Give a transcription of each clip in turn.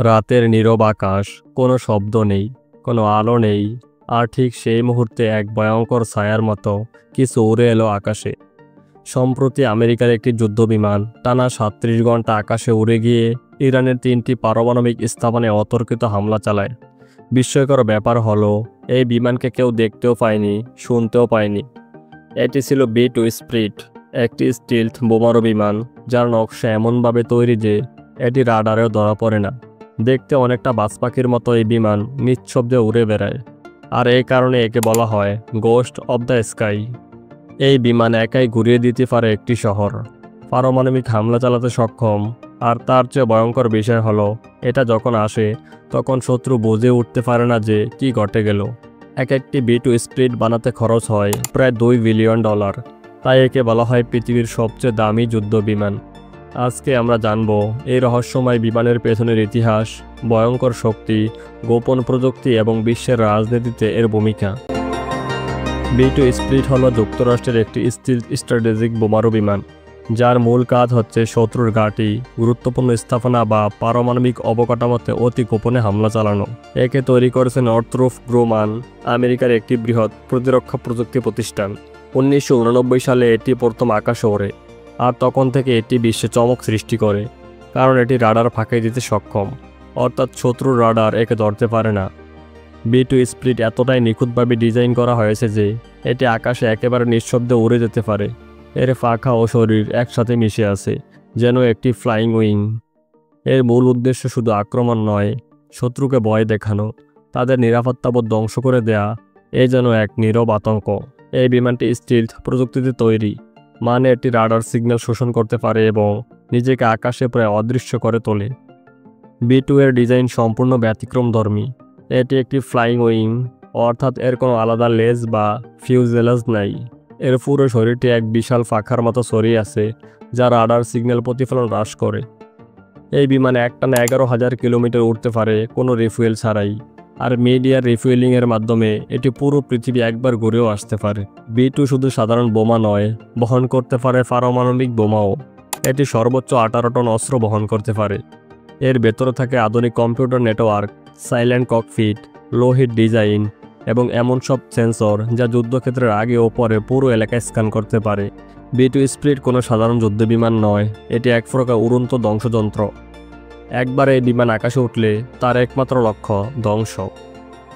রাতের নীরব আকাশ, কোনো শব্দ নেই, কোনো আলো নেই, আর ঠিক সেই মুহূর্তে এক ভয়ঙ্কর ছায়ার মতো কিছু উড়ে এলো আকাশে। সম্প্রতি আমেরিকার একটি যুদ্ধবিমান টানা ৩৭ ঘন্টা আকাশে উড়ে গিয়ে ইরানের ৩টি পারমাণবিক স্থাপনায় অতর্কিত হামলা চালায়। বিস্ময়কর ব্যাপার হলো, এই বিমানকে কেউ দেখতেও পায়নি, শুনতেও পায়নি। এটি ছিল B-2 স্পিরিট, একটি স্টিলথ বোমারু বিমান, যার নকশা এমনভাবে তৈরি যে এটি রাডারেও ধরা পড়ে না। দেখতে অনেকটা বাজ পাখির মতো এই বিমান নিঃশব্দে উড়ে বেড়ায়, আর এই কারণে একে বলা হয় গোস্ট অব দ্য স্কাই। এই বিমান একাই ঘুরিয়ে দিতে পারে একটি শহর, পারমাণবিক হামলা চালাতে সক্ষম, আর তার চেয়ে ভয়ঙ্কর বিষয় হলো এটা যখন আসে তখন শত্রু বুঝে উঠতে পারে না যে কি ঘটে গেল। একটি B-2 স্পিরিট বানাতে খরচ হয় প্রায় $2 বিলিয়ন, তাই একে বলা হয় পৃথিবীর সবচেয়ে দামি যুদ্ধ বিমান। আজকে আমরা জানব এই রহস্যময় বিমানের পেছনের ইতিহাস, ভয়ঙ্কর শক্তি, গোপন প্রযুক্তি এবং বিশ্বের রাজনীতিতে এর ভূমিকা। B-2 স্পিরিট হল যুক্তরাষ্ট্রের একটি স্ট্র্যাটেজিক বোমারু বিমান, যার মূল কাজ হচ্ছে শত্রুর ঘাঁটি, গুরুত্বপূর্ণ স্থাপনা বা পারমাণবিক অবকাঠামোতে অতি গোপনে হামলা চালানো। একে তৈরি করেছে নর্থ্রপ গ্রুমান, আমেরিকার একটি বৃহৎ প্রতিরক্ষা প্রযুক্তি প্রতিষ্ঠান। 1989 সালে এটি প্রথম আকাশে ওড়ে, আর তখন থেকে এটি বিশ্বে চমক সৃষ্টি করে, কারণ এটি রাডার ফাঁকি দিতে সক্ষম, অর্থাৎ শত্রুর রাডার একে ধরতে পারে না। B-2 স্পিরিট এতটাই নিখুঁতভাবে ডিজাইন করা হয়েছে যে এটি আকাশে একেবারে নিঃশব্দে উড়ে যেতে পারে। এর পাখা ও শরীর একসাথে মিশে আছে, যেন একটি ফ্লাইং উইং। এর মূল উদ্দেশ্য শুধু আক্রমণ নয়, শত্রুকে ভয় দেখানো, তাদের নিরাপত্তাবোধ ধ্বংস করে দেয়া। এ যেন এক নীরব আতঙ্ক। এই বিমানটি স্টিলথ প্রযুক্তিতে তৈরি, মানে এটি রাডার সিগন্যাল শোষণ করতে পারে এবং নিজেকে আকাশে প্রায় অদৃশ্য করে তোলে। B-2 এর ডিজাইন সম্পূর্ণ ব্যতিক্রমধর্মী। এটি একটি ফ্লাইং উইং, অর্থাৎ এর কোনো আলাদা লেজ বা ফিউজেলাজ নাই। এর পুরো শরীরটি এক বিশাল পাখার মতো ছড়িয়ে আছে, যা রাডার সিগন্যাল প্রতিফলন হ্রাস করে। এই বিমানে একটানা 11,000 কিলোমিটার উঠতে পারে কোনো রিফুয়েল ছাড়াই, আর মিডিয়ার রিফুয়েলিংয়ের মাধ্যমে এটি পুরো পৃথিবী একবার ঘুরেও আসতে পারে। B-2 শুধু সাধারণ বোমা নয়, বহন করতে পারে পারমাণবিক বোমাও। এটি সর্বোচ্চ 18 টন অস্ত্র বহন করতে পারে। এর ভেতরে থাকে আধুনিক computer network, silent cockpit, low heat design এবং এমন সব সেন্সর যা যুদ্ধক্ষেত্রের আগে ও পরে পুরো এলাকা স্ক্যান করতে পারে। B-2 স্পিরিট কোনো সাধারণ যুদ্ধবিমান নয়, এটি এক প্রকার উড়ন্ত ধ্বংসযন্ত্র। একবার এই বিমান আকাশে উঠলে তার একমাত্র লক্ষ্য ধ্বংস।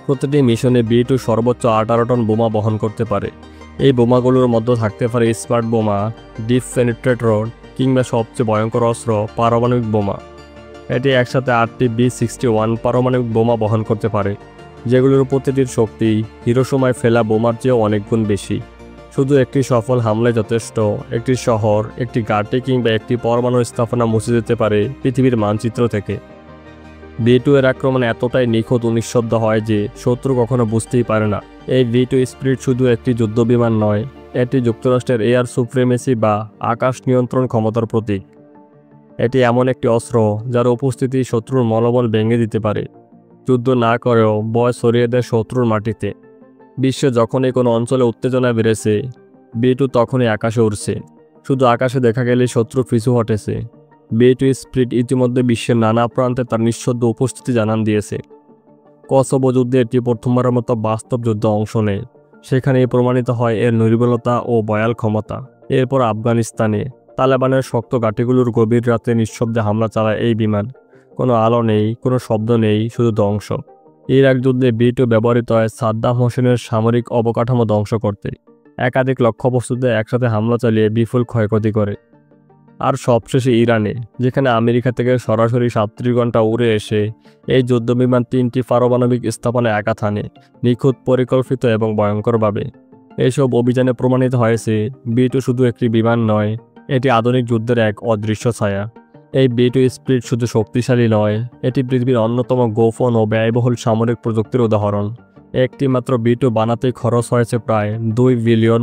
প্রতিটি মিশনে B-2 সর্বোচ্চ 18 টন বোমা বহন করতে পারে। এই বোমাগুলোর মধ্যে থাকতে পারে স্মার্ট বোমা, ডিপ পেনিট্রেটর কিংবা সবচেয়ে ভয়ঙ্কর অস্ত্র পারমাণবিক বোমা। এটি একসাথে 8টি B-61 পারমাণবিক বোমা বহন করতে পারে, যেগুলোর প্রতিটির শক্তি হিরোশিমায় ফেলা বোমার চেয়েও অনেক গুণ বেশি। শুধু একটি সফল হামলায় যথেষ্ট একটি শহর, একটি ঘাঁটি কিংবা একটি পরমাণু স্থাপনা মুছে যেতে পারে পৃথিবীর মানচিত্র থেকে। B-2 এর আক্রমণ এতটাই নিখুঁত ও নিঃশব্দ হয় যে শত্রু কখনো বুঝতেই পারে না। এই B-2 স্পিরিট শুধু একটি যুদ্ধবিমান নয়, এটি যুক্তরাষ্ট্রের এয়ার সুপ্রিমেসি বা আকাশ নিয়ন্ত্রণ ক্ষমতার প্রতীক। এটি এমন একটি অস্ত্র যার উপস্থিতি শত্রুর মনোবল ভেঙে দিতে পারে, যুদ্ধ না করেও ভয় ছড়িয়ে দেয় শত্রুর মাটিতে। বিশ্বে যখনই কোনো অঞ্চলে উত্তেজনা বেড়েছে, B-2 তখনই আকাশে উড়ছে। শুধু আকাশে দেখা গেলে শত্রু পিছু হটেছে। B-2 স্পিরিট ইতিমধ্যে বিশ্বের নানা প্রান্তে তার নিঃশব্দ উপস্থিতি জানান দিয়েছে। কসোভো যুদ্ধে এটি প্রথমবারের মতো বাস্তব যুদ্ধে অংশ নেয়, সেখানেই প্রমাণিত হয় এর নির্বলতা ও ভয়াল ক্ষমতা। এরপর আফগানিস্তানে তালেবানের শক্ত ঘাঁটিগুলোর গভীর রাতে নিঃশব্দে হামলা চালায় এই বিমান। কোনো আলো নেই, কোনো শব্দ নেই, শুধু ধ্বংস। ইরাক যুদ্ধে B-2 ব্যবহৃত হয় সাদ্দাম হোসেনের সামরিক অবকাঠামো ধ্বংস করতে। একাধিক লক্ষ্যবস্তুতে একসাথে হামলা চালিয়ে বিপুল ক্ষয়ক্ষতি করে। আর সবশেষে ইরানে, যেখানে আমেরিকা থেকে সরাসরি 37 ঘন্টা উড়ে এসে এই যুদ্ধবিমান 3টি পারমাণবিক স্থাপনায় আঘাত হানে, নিখুঁত, পরিকল্পিত এবং ভয়ঙ্করভাবে। এইসব অভিযানে প্রমাণিত হয়েছে B-2 শুধু একটি বিমান নয়, এটি আধুনিক যুদ্ধের এক অদৃশ্য ছায়া। এই B-2 স্পিরিট শুধু শক্তিশালী নয়, এটি পৃথিবীর অন্যতম গোপন ও ব্যয়বহুল সামরিক প্রযুক্তির উদাহরণ। একটি মাত্র B-2 বানাতে খরচ হয়েছে প্রায় $2 বিলিয়ন,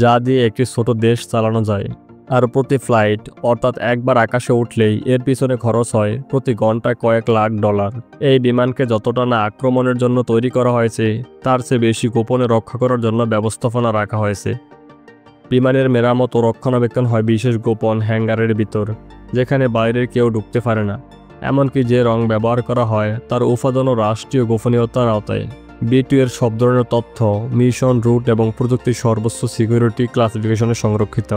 যা দিয়ে একটি ছোট দেশ চালানো যায়। আর প্রতি ফ্লাইট, অর্থাৎ একবার আকাশে উঠলেই এর পিছনে খরচ হয় প্রতি ঘন্টায় কয়েক লাখ ডলার। এই বিমানকে যতটা না আক্রমণের জন্য তৈরি করা হয়েছে, তার চেয়ে বেশি গোপনে রক্ষা করার জন্য ব্যবস্থাপনা রাখা হয়েছে। বিমানের মেরামত ও রক্ষণাবেক্ষণ হয় বিশেষ গোপন হ্যাঙ্গারের ভিতর, যেখানে বাইরের কেউ ঢুকতে পারে না। এমনকি যে রং ব্যবহার করা হয় তার উপাদানও রাষ্ট্রীয় গোপনীয়তার আওতায়। B2 এর সব ধরনের তথ্য, মিশন, রুট এবং প্রযুক্তির সর্বোচ্চ সিকিউরিটি ক্লাসিফিকেশনে সংরক্ষিত।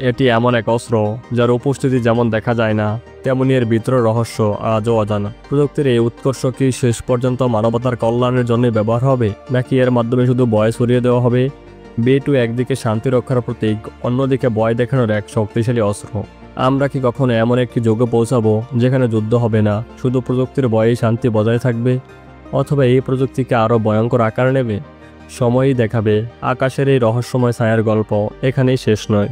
এটি এমন এক অস্ত্র যার উপস্থিতি যেমন দেখা যায় না, তেমনি এর ভিতরের রহস্য আজও অজানা। প্রযুক্তির এই উৎকর্ষ কি শেষ পর্যন্ত মানবতার কল্যাণের জন্য ব্যবহার হবে, নাকি এর মাধ্যমে শুধু ভয় ছড়িয়ে দেওয়া হবে? B2 একদিকে শান্তি রক্ষার প্রতীক, অন্যদিকে ভয় দেখানোর এক শক্তিশালী অস্ত্র। আমরা কি কখনো এমন একটি যুগে পৌঁছাবো যেখানে যুদ্ধ হবে না, শুধু প্রযুক্তির ভয়েই শান্তি বজায় থাকবে? অথবা এই প্রযুক্তিকে আরও ভয়ঙ্কর আকার নেবে? সময়ই দেখাবে। আকাশের এই রহস্যময় ছায়ার গল্প এখানেই শেষ নয়।